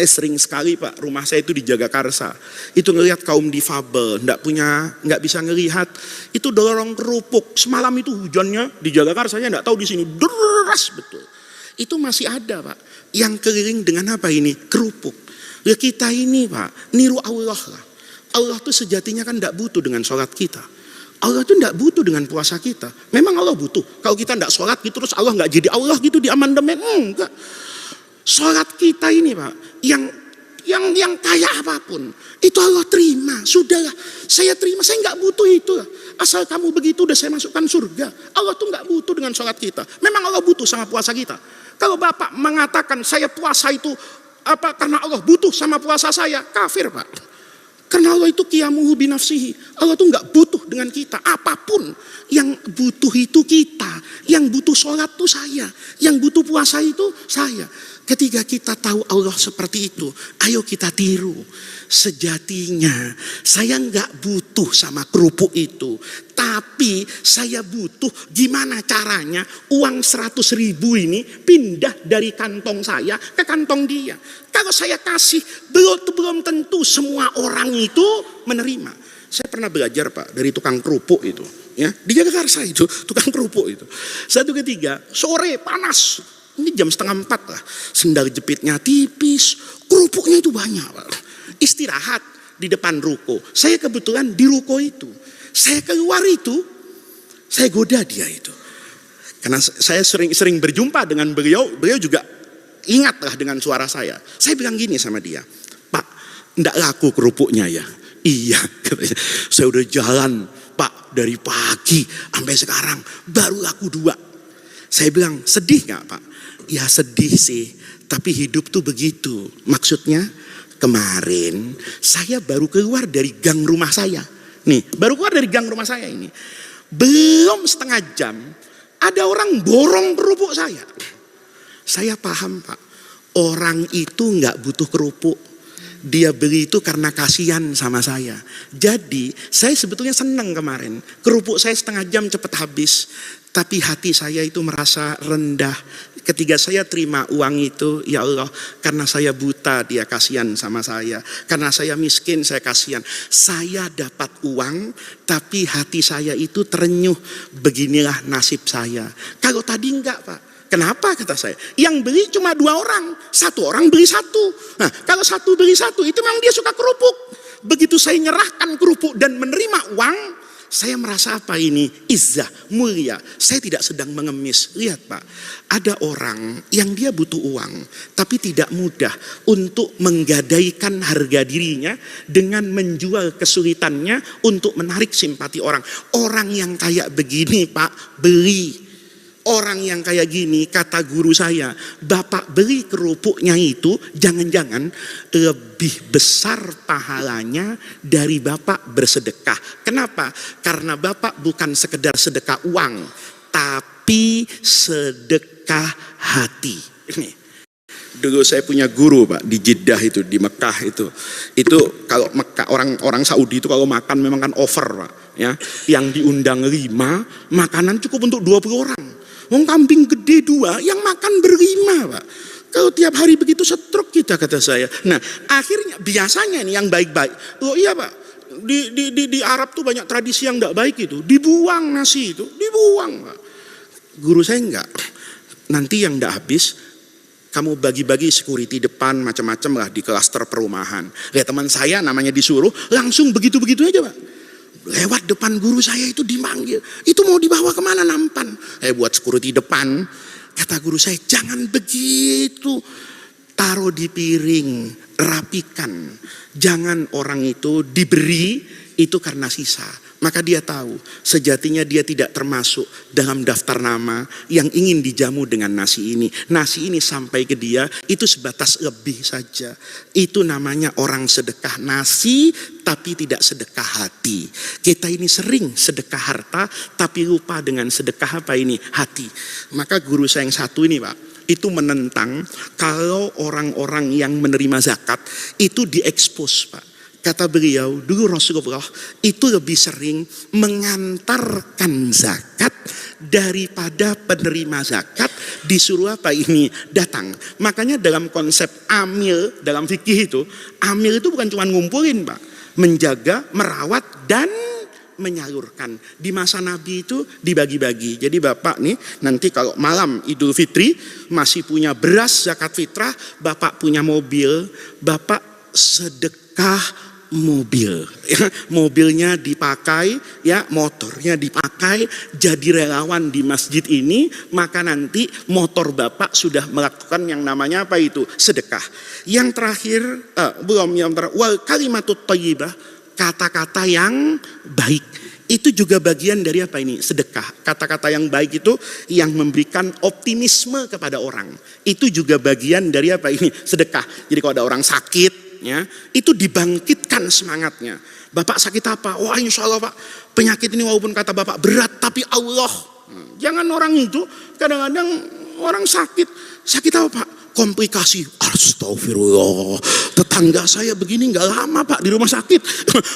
A: sering sekali Pak, rumah saya itu di Jagakarsa. Itu ngelihat kaum difabel, nggak bisa ngelihat. Itu dorong kerupuk. Semalam itu hujannya di Jagakarsa-nya nggak tahu di sini deras betul. Itu masih ada Pak. Yang keliling dengan apa ini? Kerupuk. Ya kita ini Pak, niru Allah lah. Allah tuh sejatinya kan tidak butuh dengan sholat kita. Allah tuh tidak butuh dengan puasa kita. Memang Allah butuh. Kalau kita tidak sholat gitu terus Allah nggak jadi Allah gitu di amandemen. Enggak. Sholat kita ini Pak, yang kayak apapun itu Allah terima. Sudahlah, saya terima, saya nggak butuh itu. Asal kamu begitu udah saya masukkan surga. Allah tuh nggak butuh dengan sholat kita. Memang Allah butuh sama puasa kita. Kalau Bapak mengatakan saya puasa itu karena Allah butuh sama puasa saya, kafir Pak. Karena Allah itu qiyamuhu binafsihi. Allah tuh nggak butuh dengan kita. Apapun yang butuh itu kita. Yang butuh sholat itu saya. Yang butuh puasa itu saya. Ketika kita tahu Allah seperti itu, ayo kita tiru. Sejatinya saya nggak butuh sama kerupuk itu, tapi saya butuh gimana caranya uang 100.000 ini pindah dari kantong saya ke kantong dia. Kalau saya kasih, belum tentu semua orang itu menerima. Saya pernah belajar Pak dari tukang kerupuk itu, ya di Jakarta itu tukang kerupuk itu. Satu ketika sore panas. Ini jam 3:30 lah, sendal jepitnya tipis, kerupuknya itu banyak Pak. Istirahat di depan ruko, saya kebetulan di ruko itu. Saya keluar itu, saya goda dia itu. Karena saya sering berjumpa dengan beliau juga ingatlah dengan suara saya. Saya bilang gini sama dia, Pak, enggak laku kerupuknya ya? Iya, katanya. Saya udah jalan Pak dari pagi sampai sekarang, baru laku 2. Saya bilang, sedih gak Pak? Ya sedih sih, tapi hidup tuh begitu. Maksudnya kemarin saya baru keluar dari gang rumah saya. Nih, baru keluar dari gang rumah saya ini. Belum setengah jam, ada orang borong kerupuk saya. Saya paham Pak, orang itu gak butuh kerupuk. Dia beli itu karena kasihan sama saya. Jadi saya sebetulnya senang kemarin. Kerupuk saya setengah jam cepat habis. Tapi hati saya itu merasa rendah ketika saya terima uang itu. Ya Allah, karena saya buta dia kasihan sama saya. Karena saya miskin saya kasihan. Saya dapat uang tapi hati saya itu terenyuh. Beginilah nasib saya. Kalau tadi enggak Pak. Kenapa kata saya? Yang beli cuma 2 orang. 1 orang beli 1. Nah kalau 1 beli 1 itu memang dia suka kerupuk. Begitu saya nyerahkan kerupuk dan menerima uang, saya merasa apa ini? Izzah, mulia. Saya tidak sedang mengemis. Lihat Pak, ada orang yang dia butuh uang, tapi tidak mudah untuk menggadaikan harga dirinya dengan menjual kesulitannya untuk menarik simpati orang. Orang yang kayak begini Pak, beli. Orang yang kayak gini, kata guru saya, Bapak beli kerupuknya itu jangan-jangan lebih besar pahalanya dari Bapak bersedekah. Kenapa? Karena Bapak bukan sekedar sedekah uang, tapi sedekah hati. Ini. Dulu saya punya guru Pak di Jeddah itu, di Mekah itu. Itu kalau Mekah, orang Saudi itu kalau makan memang kan over Pak. Ya, yang diundang 5, makanan cukup untuk 20 orang. Wong kambing gede 2, yang makan ber5 Pak. Kalau tiap hari begitu stroke kita kata saya. Nah akhirnya biasanya nih yang baik-baik. Oh iya Pak, di Arab tuh banyak tradisi yang gak baik itu. Dibuang nasi itu, dibuang Pak. Guru saya enggak. Nanti yang gak habis, kamu bagi-bagi security depan macam-macam lah di klaster perumahan. Lihat teman saya namanya disuruh, langsung begitu-begitu aja Pak. Lewat depan guru saya itu dimanggil. Itu mau dibawa kemana nampan? Buat security depan. Kata guru saya, jangan begitu. Taruh di piring, rapikan. Jangan orang itu diberi itu karena sisa. Maka dia tahu sejatinya dia tidak termasuk dalam daftar nama yang ingin dijamu dengan nasi ini. Nasi ini sampai ke dia itu sebatas lebih saja. Itu namanya orang sedekah nasi tapi tidak sedekah hati. Kita ini sering sedekah harta tapi lupa dengan sedekah apa ini? Hati. Maka guru saya yang satu ini Pak, itu menentang kalau orang-orang yang menerima zakat itu diekspos Pak. Kata beliau, dulu Rasulullah itu lebih sering mengantarkan zakat daripada penerima zakat disuruh apa ini datang. Makanya dalam konsep amil, dalam fikih itu, amil itu bukan cuma ngumpulin Pak. Menjaga, merawat, dan menyalurkan. Di masa Nabi itu dibagi-bagi. Jadi Bapak nih nanti kalau malam Idul Fitri masih punya beras zakat fitrah, Bapak punya mobil, Bapak sedekah mobil, ya, mobilnya dipakai, ya, motornya dipakai, jadi relawan di masjid ini, maka nanti motor bapak sudah melakukan yang namanya apa itu? Sedekah. Yang terakhir, wal kalimatut thayyibah, kata-kata yang baik. Itu juga bagian dari apa ini? Sedekah. Kata-kata yang baik itu yang memberikan optimisme kepada orang. Itu juga bagian dari apa ini? Sedekah. Jadi kalau ada orang sakit, ya, itu dibangkitkan semangatnya. Bapak sakit apa? Wah, insya Allah Pak, penyakit ini walaupun kata Bapak berat, tapi Allah. Jangan orang itu, kadang-kadang orang sakit apa Pak? Komplikasi. Astagfirullah, tetangga saya begini gak lama Pak di rumah sakit,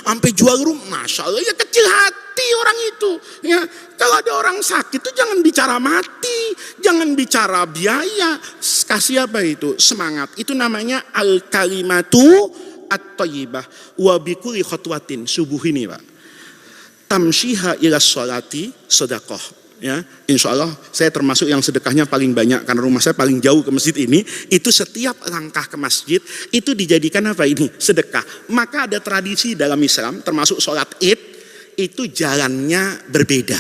A: sampai jual rumah. Masya Allah, ya kecil hati orang itu, ya. Kalau ada orang sakit itu jangan bicara mati, jangan bicara biaya, kasih apa itu? Semangat. Itu namanya al-kalimatu at-thayyibah wa bikulli khatwatin. Subuh ini Pak, tamshiha ila sholati sedekah. Ya, insya Allah saya termasuk yang sedekahnya paling banyak karena rumah saya paling jauh ke masjid ini. Itu setiap langkah ke masjid itu dijadikan apa ini? Sedekah. Maka ada tradisi dalam Islam termasuk sholat Id itu jalannya berbeda.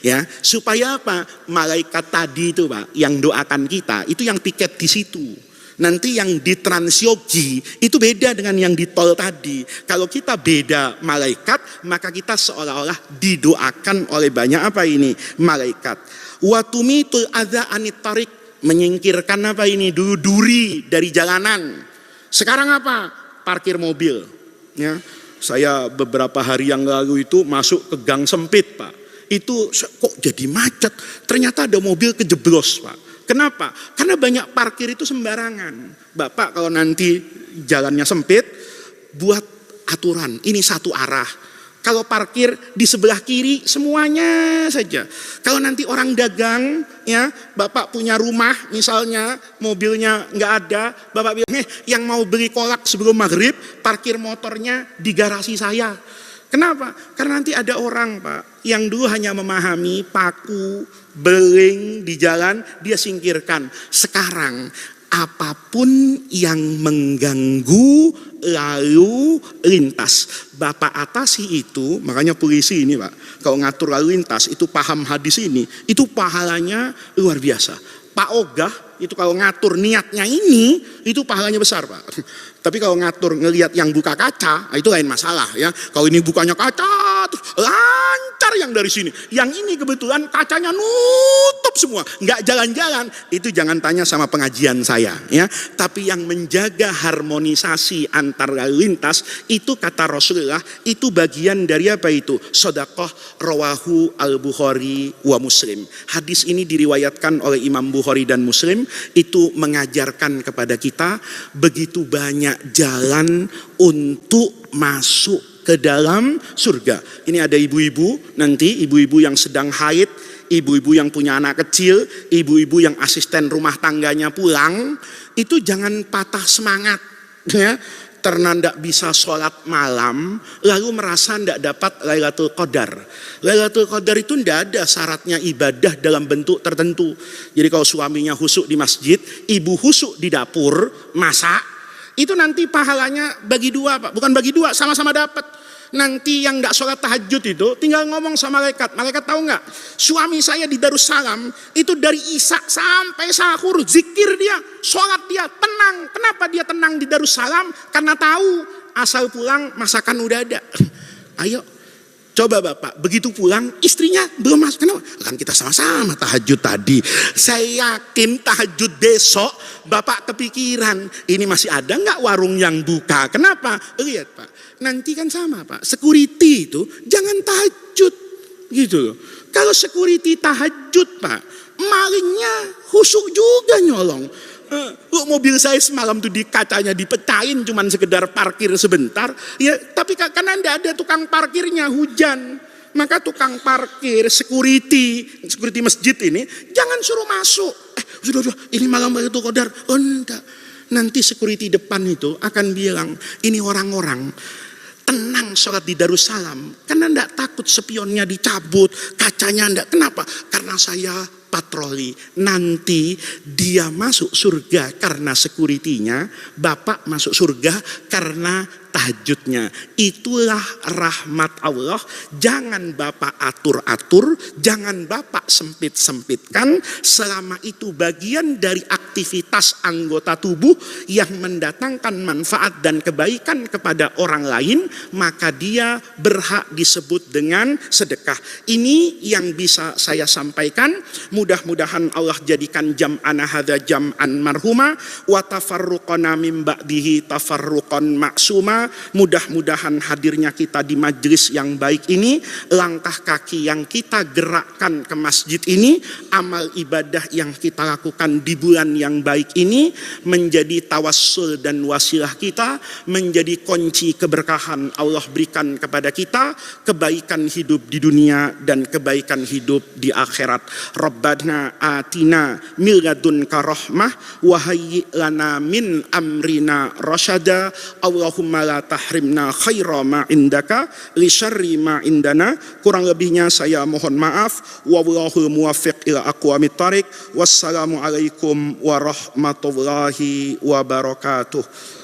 A: Ya, supaya apa? Malaikat tadi itu Pak yang doakan kita itu yang piket di situ. Nanti yang di Transyogi itu beda dengan yang di tol tadi. Kalau kita beda malaikat, maka kita seolah-olah didoakan oleh banyak apa ini? Malaikat. Wa tumitul adza anit tariq, menyingkirkan apa ini? Duri dari jalanan. Sekarang apa? Parkir mobil. Ya. Saya beberapa hari yang lalu itu masuk ke gang sempit Pak. Itu kok jadi macet? Ternyata ada mobil kejeblos Pak. Kenapa? Karena banyak parkir itu sembarangan. Bapak kalau nanti jalannya sempit, buat aturan, ini satu arah. Kalau parkir di sebelah kiri semuanya saja. Kalau nanti orang dagang, ya, Bapak punya rumah misalnya, mobilnya nggak ada, Bapak bilang, yang mau beli kolak sebelum maghrib, parkir motornya di garasi saya. Kenapa? Karena nanti ada orang Pak yang dulu hanya memahami paku, beling di jalan, dia singkirkan. Sekarang apapun yang mengganggu lalu lintas, Bapak atasi itu. Makanya polisi ini Pak, kalau ngatur lalu lintas itu paham hadis ini, itu pahalanya luar biasa. Pak Ogah itu kalau ngatur niatnya ini, itu pahalanya besar Pak. Tapi kalau ngatur ngelihat yang buka kaca, itu lain masalah ya. Kalau ini bukanya kaca, terus lancar yang dari sini. Yang ini kebetulan kacanya nutup semua, nggak jalan-jalan. Itu jangan tanya sama pengajian saya ya. Tapi yang menjaga harmonisasi antar lalu lintas, itu kata Rasulullah, itu bagian dari apa itu? Sedekah rawahu al-Bukhari wa Muslim. Hadis ini diriwayatkan oleh Imam Bukhari dan Muslim. Itu mengajarkan kepada kita begitu banyak jalan untuk masuk ke dalam surga. Ini ada ibu-ibu, nanti ibu-ibu yang sedang haid, ibu-ibu yang punya anak kecil, ibu-ibu yang asisten rumah tangganya pulang, itu jangan patah semangat ya. Karena tidak bisa sholat malam, lalu merasa tidak dapat Lailatul Qadar. Lailatul Qadar itu tidak ada syaratnya ibadah dalam bentuk tertentu. Jadi kalau suaminya husuk di masjid, ibu husuk di dapur, masak, itu nanti pahalanya bagi dua Pak. Bukan bagi dua, sama-sama dapat. Nanti yang gak sholat tahajud itu tinggal ngomong sama malaikat. Malaikat tahu gak? Suami saya di Darussalam itu dari Isya sampai sahur zikir dia, sholat dia, tenang. Kenapa dia tenang di Darussalam? Karena tahu asal pulang masakan udah ada. Ayo coba Bapak, begitu pulang istrinya belum masuk. Kenapa? Kan kita sama-sama tahajud tadi. Saya yakin tahajud besok Bapak kepikiran, ini masih ada gak warung yang buka? Kenapa? Lihat Pak, nanti kan sama Pak, security itu jangan tahajud gitu loh. Kalau security tahajud Pak, malingnya husuk juga nyolong. Mobil saya semalam tuh di kacanya dipecahin cuman sekedar parkir sebentar ya, tapi karena tidak ada tukang parkirnya, hujan, maka tukang parkir security masjid ini jangan suruh masuk. Sudah ini malam itu Qadar. Oh enggak, nanti security depan itu akan bilang, ini orang-orang tenang sholat di Darussalam karena enggak takut spionnya dicabut, kacanya enggak. Kenapa? Karena saya patroli. Nanti dia masuk surga karena security-nya, bapak masuk surga karena tahajudnya. Itulah rahmat Allah. Jangan bapak atur-atur, jangan bapak sempit-sempitkan. Selama itu bagian dari aktivitas anggota tubuh yang mendatangkan manfaat dan kebaikan kepada orang lain, maka dia berhak disebut dengan sedekah. Ini yang bisa saya sampaikan. Mudah-mudahan Allah jadikan jam'ana hadza jam'an marhuma wa tafarruqana min ba'dihi tafarruqan maksuma. Mudah-mudahan hadirnya kita di majelis yang baik ini, langkah kaki yang kita gerakkan ke masjid ini, amal ibadah yang kita lakukan di bulan yang baik ini menjadi tawassul dan wasilah kita, menjadi kunci keberkahan Allah berikan kepada kita, kebaikan hidup di dunia dan kebaikan hidup di akhirat. Rabbana atina min ladunka rahmah wa hayyi lana min amrina rasyada. Allahumma la tahrimna khaira ma indaka li syarri ma indana. Kurang lebihnya saya mohon maaf. Wallahul muwaffiq ila aqwamit thariq. Wassalamu alaikum warahmatullahi wabarakatuh.